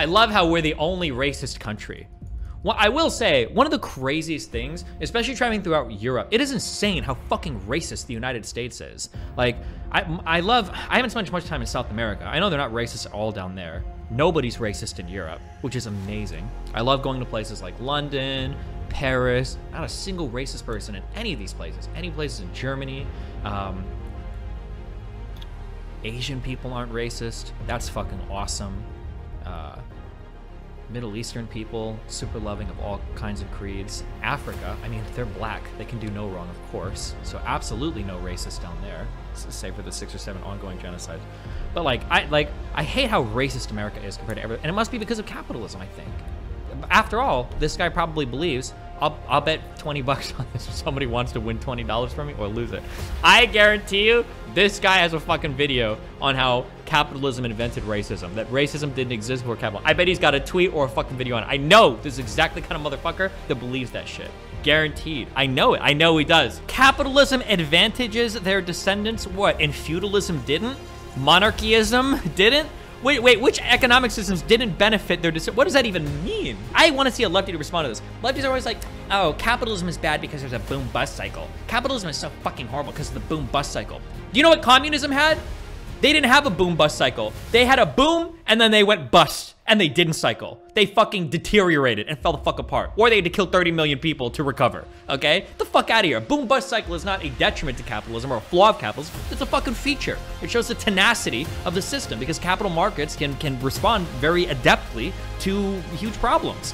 I love how we're the only racist country. Well, I will say, one of the craziest things, especially traveling throughout Europe, it is insane how fucking racist the United States is. Like, I haven't spent much time in South America. I know they're not racist at all down there. Nobody's racist in Europe, which is amazing. I love going to places like London, Paris, not a single racist person in any of these places. Any places in Germany. Asian people aren't racist. That's fucking awesome. Middle Eastern people, super loving of all kinds of creeds. Africa, I mean, they're black. They can do no wrong, of course. So absolutely no racist down there, save for the 6 or 7 ongoing genocides. But I hate how racist America is compared to everything. And it must be because of capitalism, I think. After all, this guy probably believes, I'll bet 20 bucks on this if somebody wants to win $20 from me or lose it. I guarantee you, this guy has a fucking video on how capitalism invented racism, that racism didn't exist before capitalism. I bet he's got a tweet or a fucking video on it. I know this is exactly the kind of motherfucker that believes that shit. Guaranteed. I know it. I know he does. Capitalism advantages their descendants, what? And feudalism didn't? Monarchyism didn't? Wait, which economic systems didn't benefit their descendants? What does that even mean? I want to see a lefty to respond to this. Lefties are always like, oh, capitalism is bad because there's a boom-bust cycle. Capitalism is so fucking horrible because of the boom-bust cycle. Do you know what communism had? They didn't have a boom-bust cycle. They had a boom, and then they went bust, and they didn't cycle. They fucking deteriorated and fell the fuck apart. Or they had to kill 30 million people to recover, okay? Get the fuck out of here. A boom-bust cycle is not a detriment to capitalism or a flaw of capitalism. It's a fucking feature. It shows the tenacity of the system because capital markets can respond very adeptly to huge problems.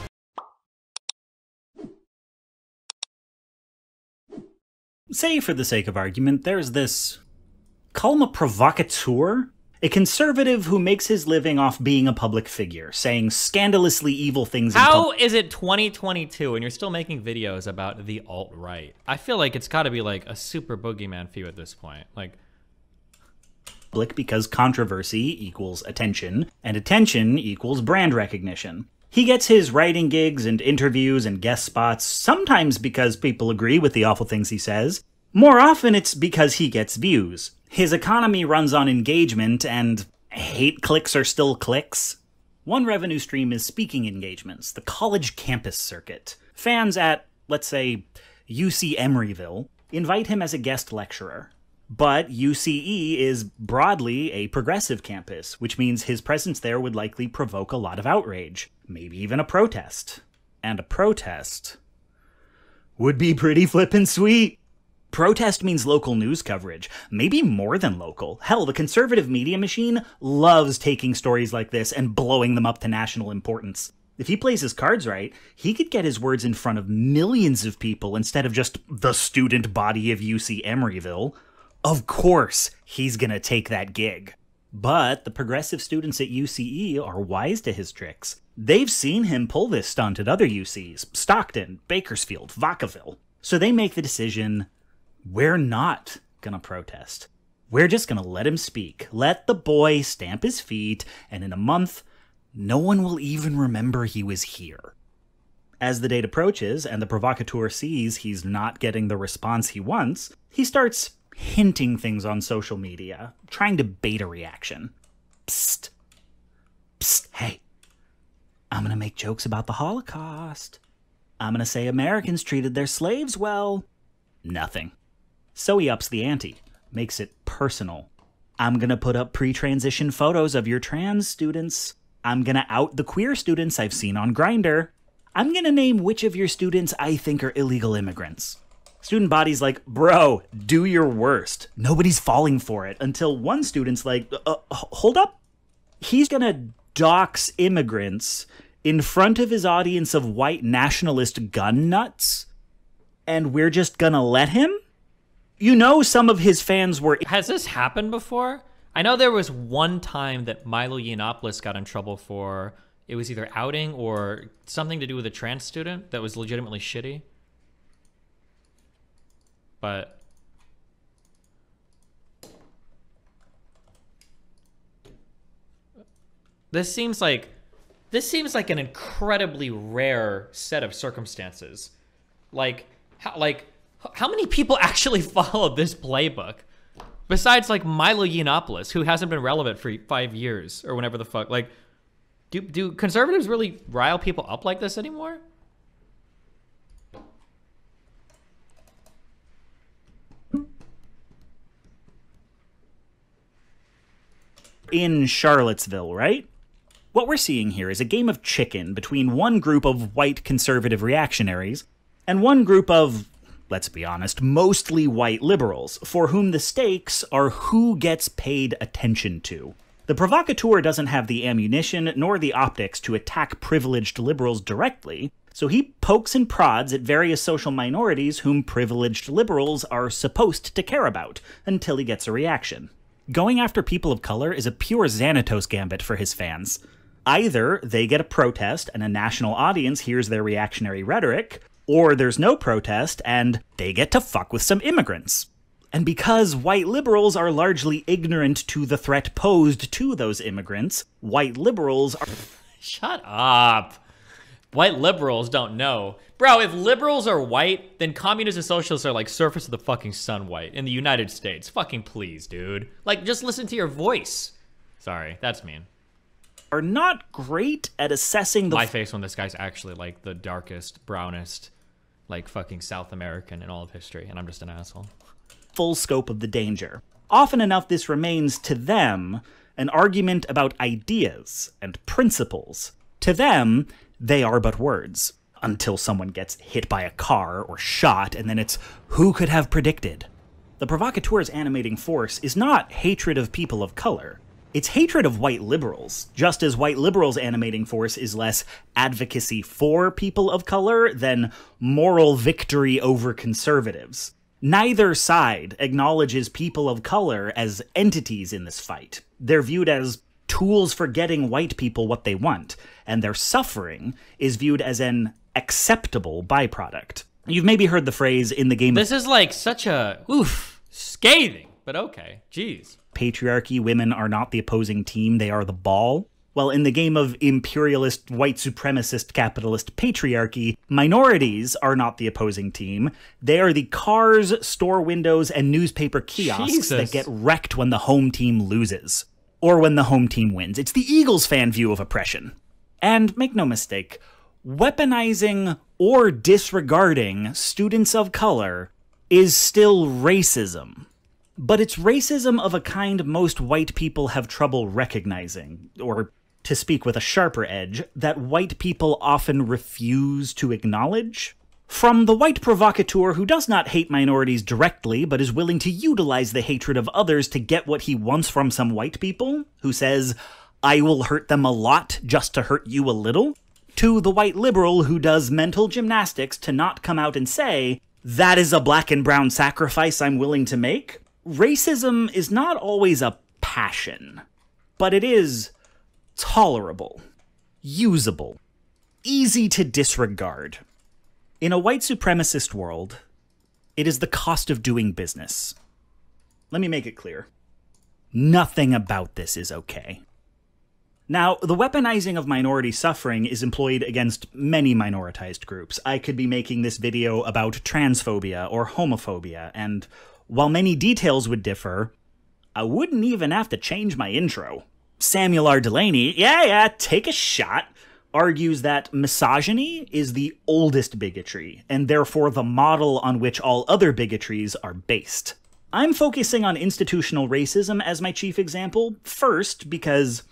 Say, for the sake of argument, there's this... call him a provocateur? A conservative who makes his living off being a public figure, saying scandalously evil things in How is it 2022 and you're still making videos about the alt-right? I feel like it's gotta be like a super boogeyman for you at this point. Like, public because controversy equals attention, and attention equals brand recognition. He gets his writing gigs and interviews and guest spots, sometimes because people agree with the awful things he says. More often it's because he gets views. His economy runs on engagement, and hate clicks are still clicks. One revenue stream is speaking engagements, the college campus circuit. Fans at, let's say, UC Emeryville invite him as a guest lecturer. But UCE is broadly a progressive campus, which means his presence there would likely provoke a lot of outrage, maybe even a protest. And a protest would be pretty flippin' sweet. Protest means local news coverage, maybe more than local. Hell, the conservative media machine loves taking stories like this and blowing them up to national importance. If he plays his cards right, he could get his words in front of millions of people instead of just the student body of UC Emeryville. Of course, he's gonna take that gig. But the progressive students at UCE are wise to his tricks. They've seen him pull this stunt at other UCs, Stockton, Bakersfield, Vacaville. So they make the decision, we're not gonna protest. We're just gonna let him speak. Let the boy stamp his feet, and in a month, no one will even remember he was here. As the date approaches and the provocateur sees he's not getting the response he wants, he starts hinting things on social media, trying to bait a reaction. Psst. Psst, hey. I'm gonna make jokes about the Holocaust. I'm gonna say Americans treated their slaves well. Nothing. So he ups the ante, makes it personal. I'm gonna put up pre-transition photos of your trans students. I'm gonna out the queer students I've seen on Grindr. I'm gonna name which of your students I think are illegal immigrants. Student body's like, bro, do your worst. Nobody's falling for it, until one student's like, hold up. He's gonna dox immigrants in front of his audience of white nationalist gun nuts, and we're just gonna let him? You know some of his fans were... Has this happened before? I know there was one time that Milo Yiannopoulos got in trouble for, it was either outing or something to do with a trans student that was legitimately shitty. But this seems like an incredibly rare set of circumstances. Like how many people actually follow this playbook? Besides like Milo Yiannopoulos, who hasn't been relevant for 5 years or whenever the fuck. Like, Do conservatives really rile people up like this anymore? In Charlottesville, right? What we're seeing here is a game of chicken between one group of white conservative reactionaries and one group of, let's be honest, mostly white liberals, for whom the stakes are who gets paid attention to. The provocateur doesn't have the ammunition nor the optics to attack privileged liberals directly, so he pokes and prods at various social minorities whom privileged liberals are supposed to care about, until he gets a reaction. Going after people of color is a pure Xanatos gambit for his fans. Either they get a protest and a national audience hears their reactionary rhetoric, or there's no protest and they get to fuck with some immigrants. And because white liberals are largely ignorant to the threat posed to those immigrants, white liberals are... Shut up. White liberals don't know. Bro, if liberals are white, then communists and socialists are like surface of the fucking sun white in the United States. Fucking please, dude. Like, just listen to your voice. Sorry, that's mean. Are not great at assessing the... My face when this guy's actually like the darkest, brownest, like fucking South American in all of history, and I'm just an asshole. Full scope of the danger. Often enough, this remains, to them, an argument about ideas and principles. To them, they are but words. Until someone gets hit by a car or shot, and then it's who could have predicted? The provocateur's animating force is not hatred of people of color. It's hatred of white liberals, just as white liberals' animating force is less advocacy for people of color than moral victory over conservatives. Neither side acknowledges people of color as entities in this fight. They're viewed as tools for getting white people what they want, and their suffering is viewed as an acceptable byproduct. You've maybe heard the phrase in the game... This is like such a, scathing, but okay, jeez. Patriarchy, women are not the opposing team, they are the ball. Well, in the game of imperialist, white supremacist, capitalist patriarchy, minorities are not the opposing team. They are the cars, store windows, and newspaper kiosks that get wrecked when the home team loses. Or when the home team wins. It's the Eagles fan view of oppression. And make no mistake, weaponizing or disregarding students of color is still racism. But it's racism of a kind most white people have trouble recognizing, or, to speak with a sharper edge, that white people often refuse to acknowledge. From the white provocateur who does not hate minorities directly, but is willing to utilize the hatred of others to get what he wants from some white people, who says, I will hurt them a lot just to hurt you a little, to the white liberal who does mental gymnastics to not come out and say, that is a black and brown sacrifice I'm willing to make. Racism is not always a passion, but it is tolerable, usable, easy to disregard. In a white supremacist world, it is the cost of doing business. Let me make it clear. Nothing about this is okay. Now, the weaponizing of minority suffering is employed against many minoritized groups. I could be making this video about transphobia or homophobia, and while many details would differ, I wouldn't even have to change my intro. Samuel R. Delaney, take a shot, argues that misogyny is the oldest bigotry, and therefore the model on which all other bigotries are based. I'm focusing on institutional racism as my chief example, first because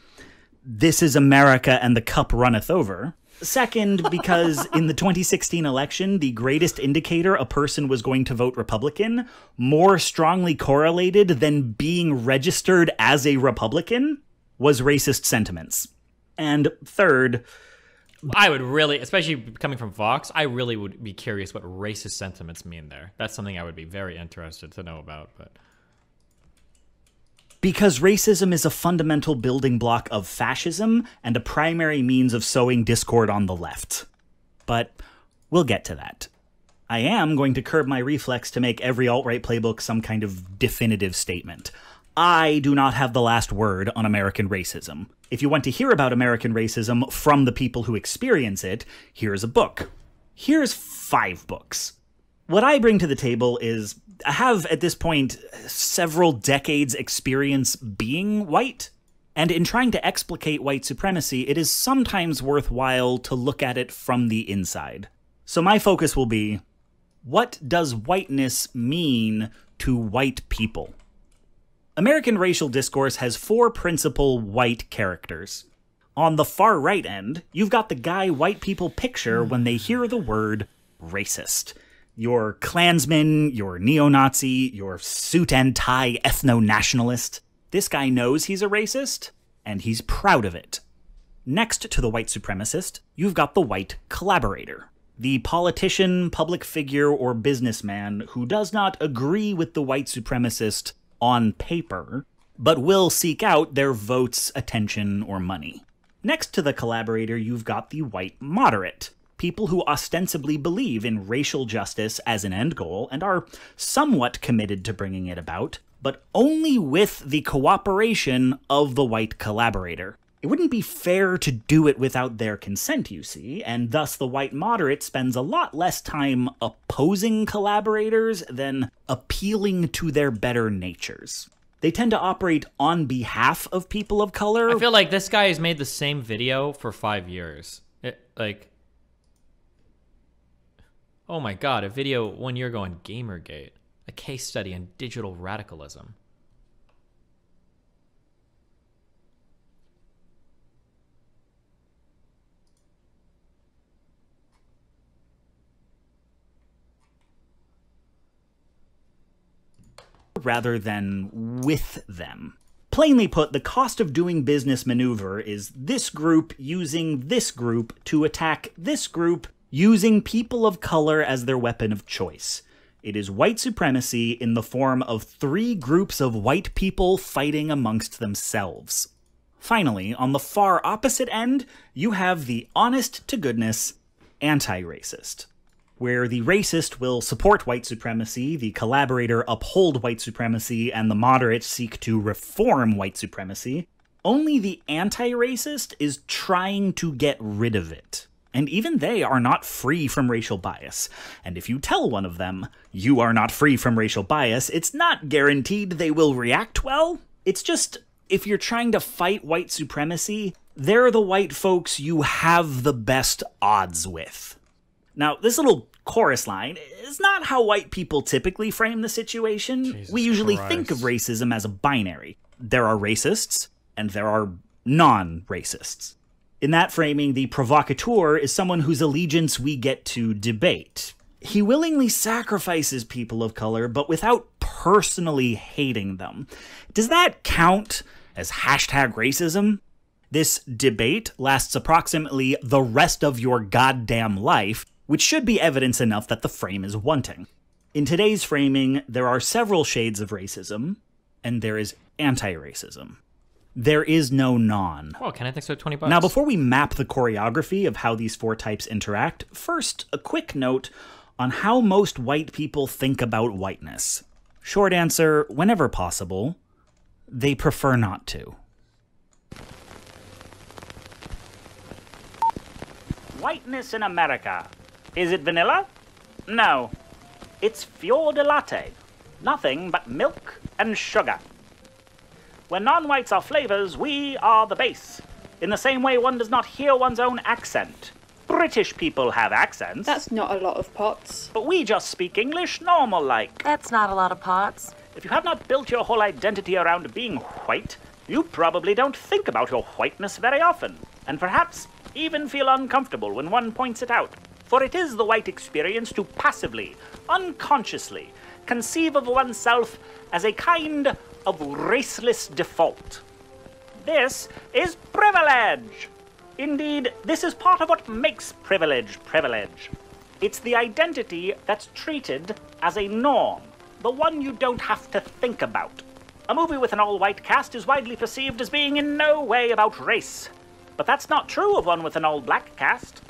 this is America and the cup runneth over. Second, because in the 2016 election, the greatest indicator a person was going to vote Republican more strongly correlated than being registered as a Republican was racist sentiments. And third, I would really, especially coming from Vox, I really would be curious what racist sentiments mean there. That's something I would be very interested to know about, but... Because racism is a fundamental building block of fascism and a primary means of sowing discord on the left. But we'll get to that. I am going to curb my reflex to make every alt-right playbook some kind of definitive statement. I do not have the last word on American racism. If you want to hear about American racism from the people who experience it, here's a book. Here's 5 books. What I bring to the table is, I have, at this point, several decades experience being white. And in trying to explicate white supremacy, it is sometimes worthwhile to look at it from the inside. So my focus will be, what does whiteness mean to white people? American racial discourse has 4 principal white characters. On the far right end, you've got the guy white people picture when they hear the word racist. Your Klansman, your neo-Nazi, your suit and tie ethno-nationalist. This guy knows he's a racist, and he's proud of it. Next to the white supremacist, you've got the white collaborator. The politician, public figure, or businessman who does not agree with the white supremacist on paper, but will seek out their votes, attention, or money. Next to the collaborator, you've got the white moderate. People who ostensibly believe in racial justice as an end goal and are somewhat committed to bringing it about, but only with the cooperation of the white collaborator. It wouldn't be fair to do it without their consent, you see, and thus the white moderate spends a lot less time opposing collaborators than appealing to their better natures. They tend to operate on behalf of people of color. I feel like this guy has made the same video for 5 years. Oh my god, a video 1 year ago on Gamergate. A case study in digital radicalism. Rather than with them. Plainly put, the cost of doing business maneuver is this group using this group to attack this group using people of color as their weapon of choice. It is white supremacy in the form of 3 groups of white people fighting amongst themselves. Finally, on the far opposite end, you have the honest-to-goodness anti-racist, where the racist will support white supremacy, the collaborator uphold white supremacy, and the moderate seek to reform white supremacy. Only the anti-racist is trying to get rid of it. And even they are not free from racial bias. And if you tell one of them, you are not free from racial bias, it's not guaranteed they will react well. It's just, if you're trying to fight white supremacy, they're the white folks you have the best odds with. Now, this little chorus line is not how white people typically frame the situation. Jesus we usually Christ. think of racism as a binary. There are racists, and there are non-racists. In that framing, the provocateur is someone whose allegiance we get to debate. He willingly sacrifices people of color, but without personally hating them. Does that count as #racism? This debate lasts approximately the rest of your goddamn life, which should be evidence enough that the frame is wanting. In today's framing, there are several shades of racism, and there is anti-racism. There is no non. Oh, can I think so? $20. Now, before we map the choreography of how these 4 types interact, first, a quick note on how most white people think about whiteness. Short answer, whenever possible, they prefer not to. Whiteness in America. Is it vanilla? No. It's fior di latte. Nothing but milk and sugar. When non-whites are flavors, we are the base. In the same way one does not hear one's own accent. British people have accents. That's not a lot of pots. But we just speak English normal-like. That's not a lot of pots. If you have not built your whole identity around being white, you probably don't think about your whiteness very often, and perhaps even feel uncomfortable when one points it out. For it is the white experience to passively, unconsciously, conceive of oneself as a kind of raceless default. This is privilege! Indeed, this is part of what makes privilege privilege. It's the identity that's treated as a norm, the one you don't have to think about. A movie with an all-white cast is widely perceived as being in no way about race. But that's not true of one with an all-black cast.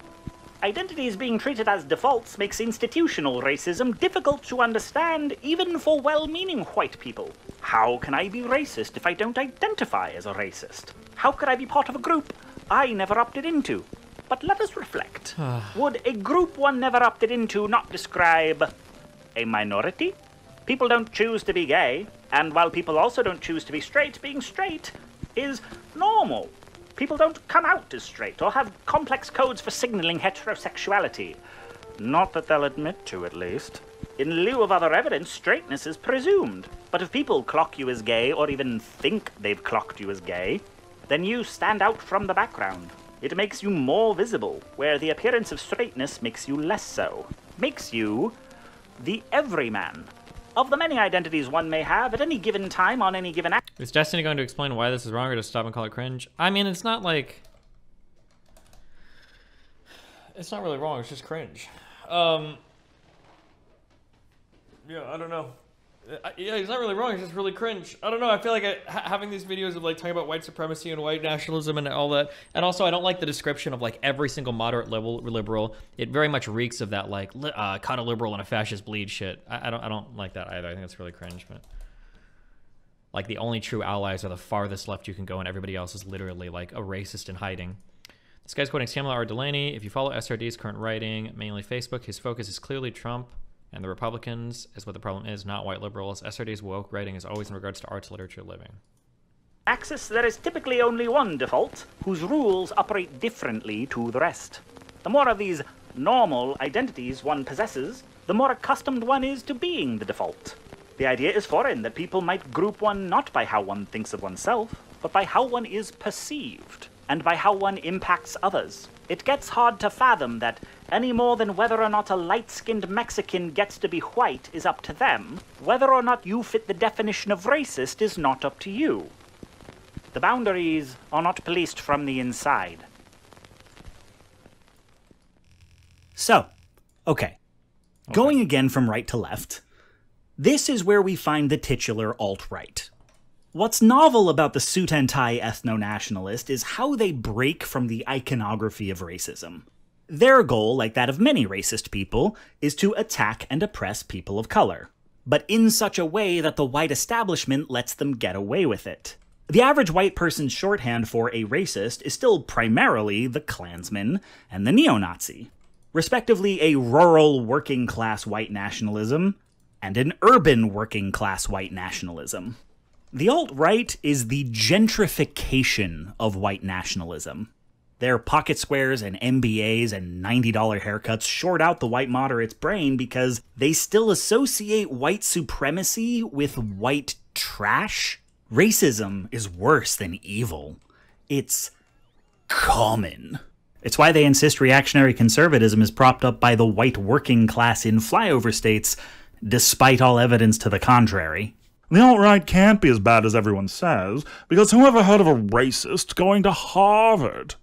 Identities being treated as defaults makes institutional racism difficult to understand even for well-meaning white people. How can I be racist if I don't identify as a racist? How could I be part of a group I never opted into? But let us reflect. Would a group one never opted into not describe a minority? People don't choose to be gay, and while people also don't choose to be straight, being straight is normal. People don't come out as straight or have complex codes for signaling heterosexuality. Not that they'll admit to, at least. In lieu of other evidence, straightness is presumed. But if people clock you as gay, or even think they've clocked you as gay, then you stand out from the background. It makes you more visible, where the appearance of straightness makes you less so. Makes you the everyman. Of the many identities one may have at any given time on any given act. Is Destiny going to explain why this is wrong or just stop and call it cringe? I mean, it's not like... It's not really wrong, it's just cringe. Yeah, I don't know. Yeah, it's not really wrong, it's just really cringe. I don't know, I feel like having these videos of like talking about white supremacy and white nationalism and all that, and also I don't like the description of like every single moderate level liberal. It very much reeks of that like cut a liberal and a fascist bleed shit. I don't like that either. I think that's really cringe, but like the only true allies are the farthest left you can go and everybody else is literally like a racist in hiding. This guy's quoting Samuel R. Delaney. If you follow SRD's current writing, mainly Facebook, his focus is clearly Trump and the Republicans is what the problem is, not white liberals. SRD's woke writing is always in regards to arts, literature, living. Axis, there is typically only one default, whose rules operate differently to the rest. The more of these normal identities one possesses, the more accustomed one is to being the default. The idea is foreign that people might group one not by how one thinks of oneself, but by how one is perceived, and by how one impacts others. It gets hard to fathom that any more than whether or not a light-skinned Mexican gets to be white is up to them, whether or not you fit the definition of racist is not up to you. The boundaries are not policed from the inside. So, okay. Going again from right to left, this is where we find the titular alt-right. What's novel about the suit and tie ethno-nationalist is how they break from the iconography of racism. Their goal, like that of many racist people, is to attack and oppress people of color, but in such a way that the white establishment lets them get away with it. The average white person's shorthand for a racist is still primarily the Klansman and the neo-Nazi, respectively a rural working-class white nationalism and an urban working-class white nationalism. The alt-right is the gentrification of white nationalism. Their pocket squares and MBAs and $90 haircuts short out the white moderate's brain because they still associate white supremacy with white trash. Racism is worse than evil. It's common. It's why they insist reactionary conservatism is propped up by the white working class in flyover states, despite all evidence to the contrary. The alt-right can't be as bad as everyone says, because whoever heard of a racist going to Harvard?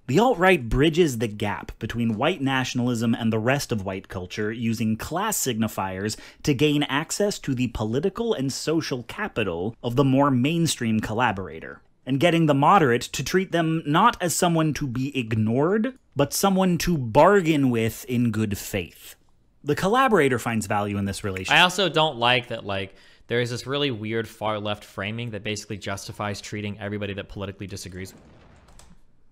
The alt-right bridges the gap between white nationalism and the rest of white culture using class signifiers to gain access to the political and social capital of the more mainstream collaborator, and getting the moderate to treat them not as someone to be ignored, but someone to bargain with in good faith. The collaborator finds value in this relationship. I also don't like that, like, there is this really weird far-left framing that basically justifies treating everybody that politically disagrees.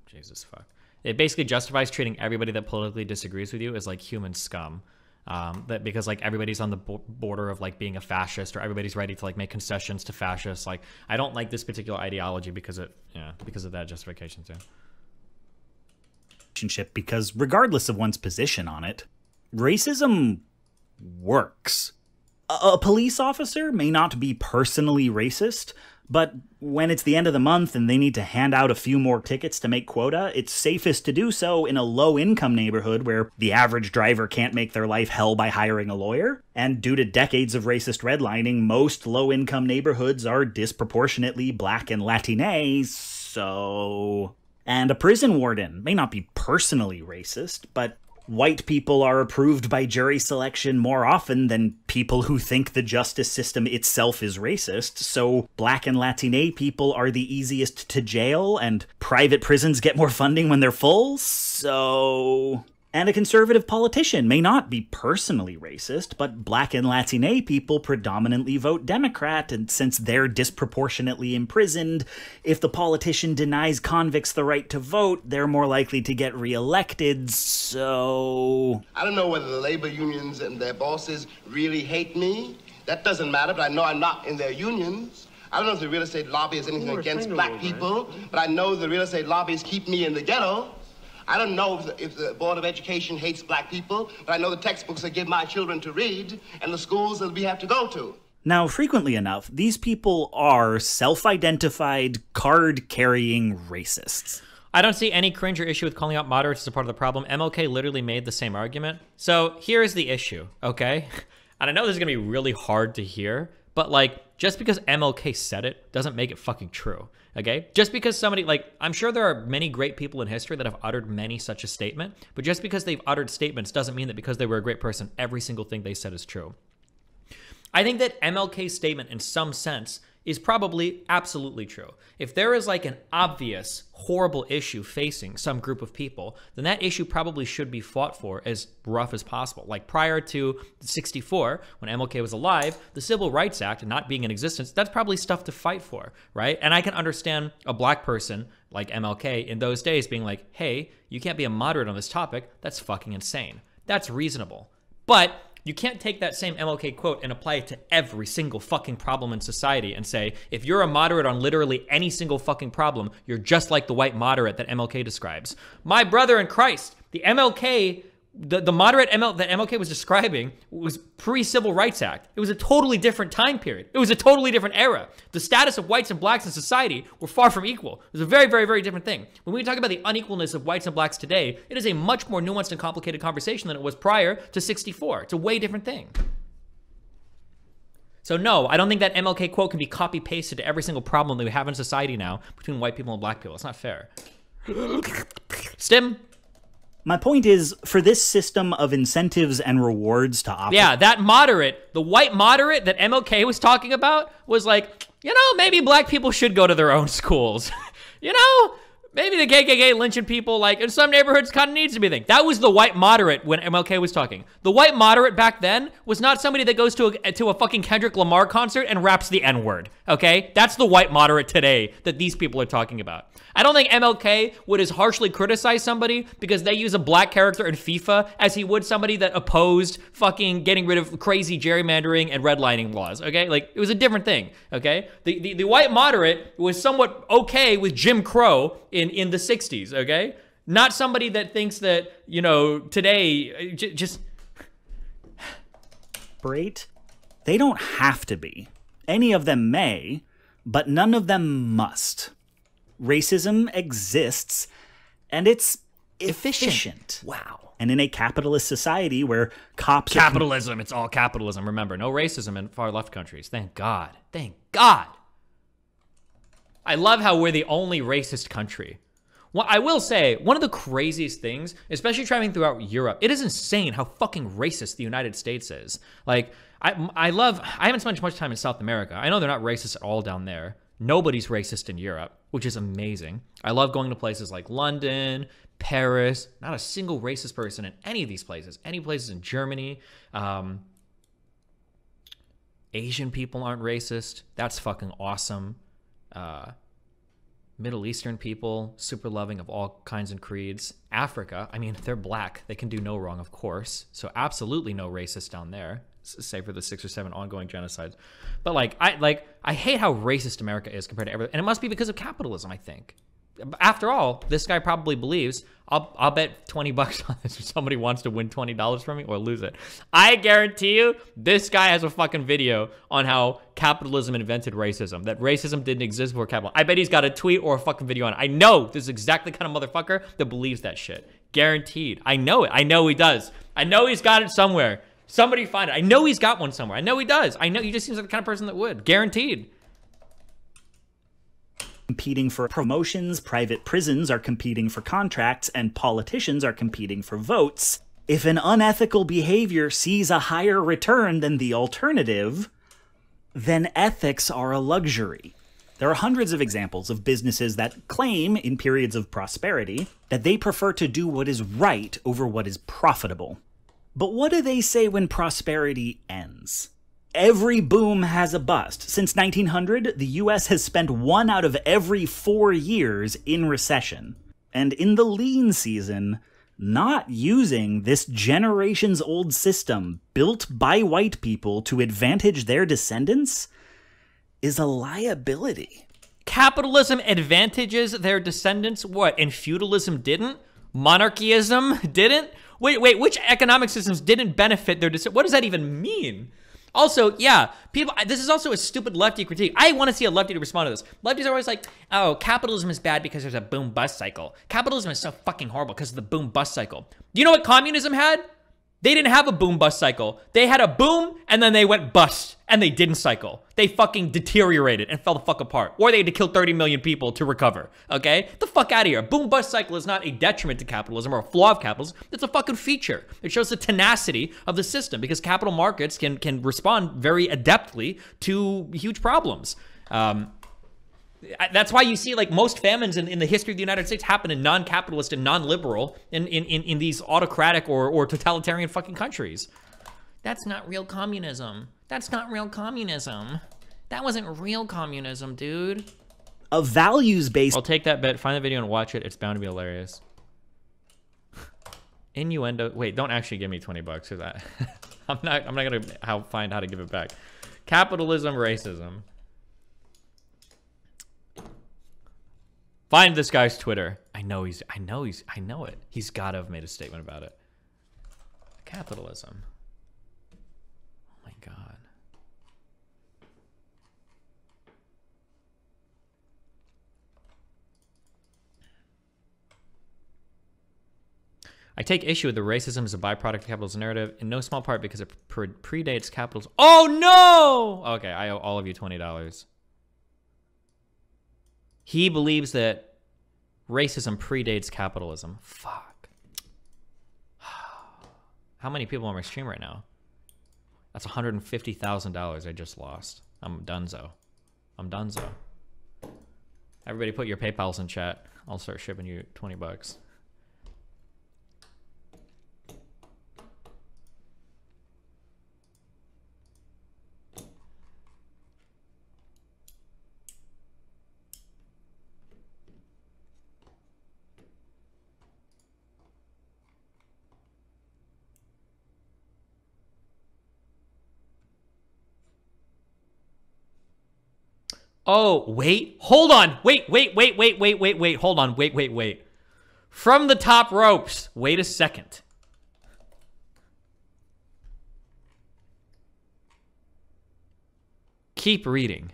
Jesus fuck. It basically justifies treating everybody that politically disagrees with you as, like, human scum. That because, like, everybody's on the border of, like, being a fascist, or everybody's ready to, like, make concessions to fascists. Like, I don't like this particular ideology because of that justification, too. Because regardless of one's position on it, racism works. A police officer may not be personally racist, but when it's the end of the month and they need to hand out a few more tickets to make quota, it's safest to do so in a low-income neighborhood where the average driver can't make their life hell by hiring a lawyer. And due to decades of racist redlining, most low-income neighborhoods are disproportionately black and Latine, so... And a prison warden may not be personally racist, but white people are approved by jury selection more often than people who think the justice system itself is racist, so black and Latine people are the easiest to jail, and private prisons get more funding when they're full, so... And a conservative politician may not be personally racist, but black and Latine people predominantly vote Democrat, and since they're disproportionately imprisoned, if the politician denies convicts the right to vote, they're more likely to get reelected, so... I don't know whether the labor unions and their bosses really hate me. That doesn't matter, but I know I'm not in their unions. I don't know if the real estate lobby is anything against black people, but I know the real estate lobbies keep me in the ghetto. I don't know if the Board of Education hates black people, but I know the textbooks they give my children to read and the schools that we have to go to. Now, frequently enough, these people are self-identified, card-carrying racists. I don't see any cringe or issue with calling out moderates as a part of the problem. MLK literally made the same argument. So here's the issue, okay? And I know this is gonna be really hard to hear, but like, just because MLK said it doesn't make it fucking true, okay? Just because somebody, like, I'm sure there are many great people in history that have uttered many such a statement, but just because they've uttered statements doesn't mean that because they were a great person, every single thing they said is true. I think that MLK's statement, in some sense, is probably absolutely true. If there is like an obvious, horrible issue facing some group of people, then that issue probably should be fought for as rough as possible. Like prior to 64, when MLK was alive, the Civil Rights Act not being in existence, that's probably stuff to fight for, right? And I can understand a black person like MLK in those days being like, hey, you can't be a moderate on this topic. That's fucking insane. That's reasonable. But you can't take that same MLK quote and apply it to every single fucking problem in society and say, if you're a moderate on literally any single fucking problem, you're just like the white moderate that MLK describes. My brother in Christ, the MLK, the moderate that MLK was describing was pre-Civil Rights Act. It was a totally different time period. It was a totally different era. The status of whites and blacks in society were far from equal. It was a very, very, very different thing. When we talk about the unequalness of whites and blacks today, it is a much more nuanced and complicated conversation than it was prior to 64. It's a way different thing. So no, I don't think that MLK quote can be copy-pasted to every single problem that we have in society now between white people and black people. It's not fair. Stim? My point is, for this system of incentives and rewards to operate... Yeah, that moderate, the white moderate that MLK was talking about was like, you know, maybe black people should go to their own schools. You know, maybe the KKK lynching people, like, in some neighborhoods kind of needs to be a thing. That was the white moderate when MLK was talking. The white moderate back then was not somebody that goes to a fucking Kendrick Lamar concert and raps the N-word, okay? That's the white moderate today that these people are talking about. I don't think MLK would as harshly criticize somebody because they use a black character in FIFA as he would somebody that opposed fucking getting rid of crazy gerrymandering and redlining laws, okay? Like, it was a different thing, okay? The white moderate was somewhat okay with Jim Crow in the 60s, okay? Not somebody that thinks that, you know, today, just... They don't have to be. Any of them may, but none of them must. Racism exists, and it's efficient. Wow. And in a capitalist society where cops Capitalism, it's all capitalism. Remember, no racism in far left countries. Thank God. Thank God. I love how we're the only racist country. Well, I will say, one of the craziest things, especially traveling throughout Europe, it is insane how fucking racist the United States is. Like, I haven't spent much time in South America. I know they're not racist at all down there. Nobody's racist in Europe, which is amazing. I love going to places like London, Paris. Not a single racist person in any of these places. Any places in Germany. Asian people aren't racist. That's fucking awesome. Middle Eastern people, super loving of all kinds and creeds. Africa, I mean, they're black. They can do no wrong, of course. So absolutely no racist down there, save for the 6 or 7 ongoing genocides. But I hate how racist America is compared to everything. And it must be because of capitalism, I think. After all, this guy probably believes, I'll bet $20 on this if somebody wants to win $20 from me or lose it. I guarantee you, this guy has a fucking video on how capitalism invented racism, that racism didn't exist before capitalism. I bet he's got a tweet or a fucking video on it. I know this is exactly the kind of motherfucker that believes that shit. Guaranteed. I know it. I know he does. I know he's got it somewhere. Somebody find it. I know he's got one somewhere. I know he does. I know he just seems like the kind of person that would. Guaranteed. Competing for promotions, private prisons are competing for contracts, and politicians are competing for votes. If an unethical behavior sees a higher return than the alternative, then ethics are a luxury. There are hundreds of examples of businesses that claim, in periods of prosperity, that they prefer to do what is right over what is profitable. But what do they say when prosperity ends? Every boom has a bust. Since 1900, the US has spent 1 out of every 4 years in recession. And in the lean season, not using this generations-old system built by white people to advantage their descendants is a liability. Capitalism advantages their descendants, what? And feudalism didn't? Monarchyism didn't? Wait, which economic systems didn't benefit their descendants? What does that even mean? Also, yeah, people, this is also a stupid lefty critique. I want to see a lefty to respond to this. Lefties are always like, oh, capitalism is bad because there's a boom-bust cycle. Capitalism is so fucking horrible because of the boom-bust cycle. Do you know what communism had? They didn't have a boom-bust cycle. They had a boom, and then they went bust, and they didn't cycle. They fucking deteriorated and fell the fuck apart. Or they had to kill 30 million people to recover, okay? Get the fuck out of here. Boom-bust cycle is not a detriment to capitalism or a flaw of capitalism. It's a fucking feature. It shows the tenacity of the system because capital markets can respond very adeptly to huge problems. That's why you see like most famines in the history of the United States happen in non-capitalist and non-liberal in these autocratic or totalitarian fucking countries. That's not real communism. That's not real communism. That wasn't real communism, dude. A values-based... I'll take that bet. Find the video and watch it. It's bound to be hilarious. Innuendo. Wait, don't actually give me 20 bucks for that. I'm not gonna find how to give it back. Capitalism, racism. Find this guy's Twitter. I know it. He's gotta have made a statement about it. Capitalism. Oh my God. I take issue with the racism as a byproduct of capitalist narrative, in no small part because it predates capitalism. Oh no! Okay, I owe all of you $20. He believes that racism predates capitalism. Fuck. How many people on my stream right now? That's $150,000 I just lost. I'm donezo. I'm donezo. Everybody put your PayPals in chat. I'll start shipping you 20 bucks. Oh, wait, hold on. Wait. Hold on, wait. From the top ropes. Wait a second. Keep reading.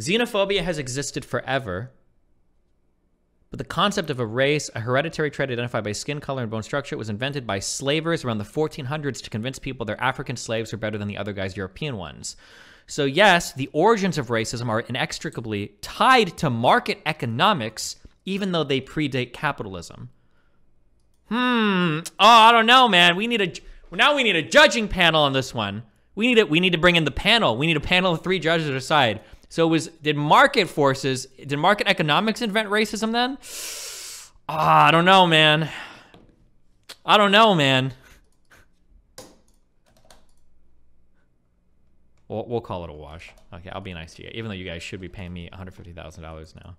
Xenophobia has existed forever, but the concept of a race, a hereditary trait identified by skin color and bone structure, was invented by slavers around the 1400s to convince people their African slaves were better than the other guy's European ones. So yes, the origins of racism are inextricably tied to market economics, even though they predate capitalism. Oh, I don't know, man. Now we need a judging panel on this one. We need to bring in the panel. We need a panel of 3 judges to decide. So did market economics invent racism then? I don't know, man. We'll call it a wash. Okay, I'll be nice to you, even though you guys should be paying me $150,000 now.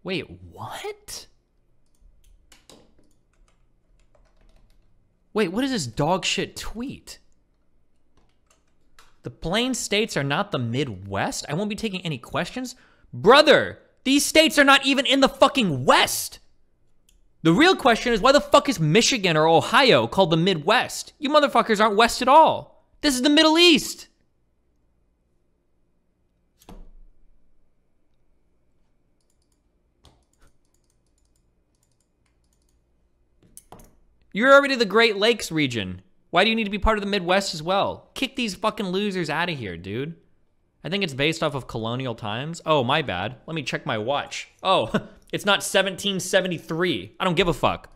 Wait, what? Wait, what is this dog shit tweet? The Plain States are not the Midwest? I won't be taking any questions? Brother, these states are not even in the fucking West. The real question is, why the fuck is Michigan or Ohio called the Midwest? You motherfuckers aren't West at all. This is the Middle East. You're already the Great Lakes region. Why do you need to be part of the Midwest as well? Kick these fucking losers out of here, dude. I think it's based off of colonial times. Oh, my bad. Let me check my watch. Oh, it's not 1773. I don't give a fuck.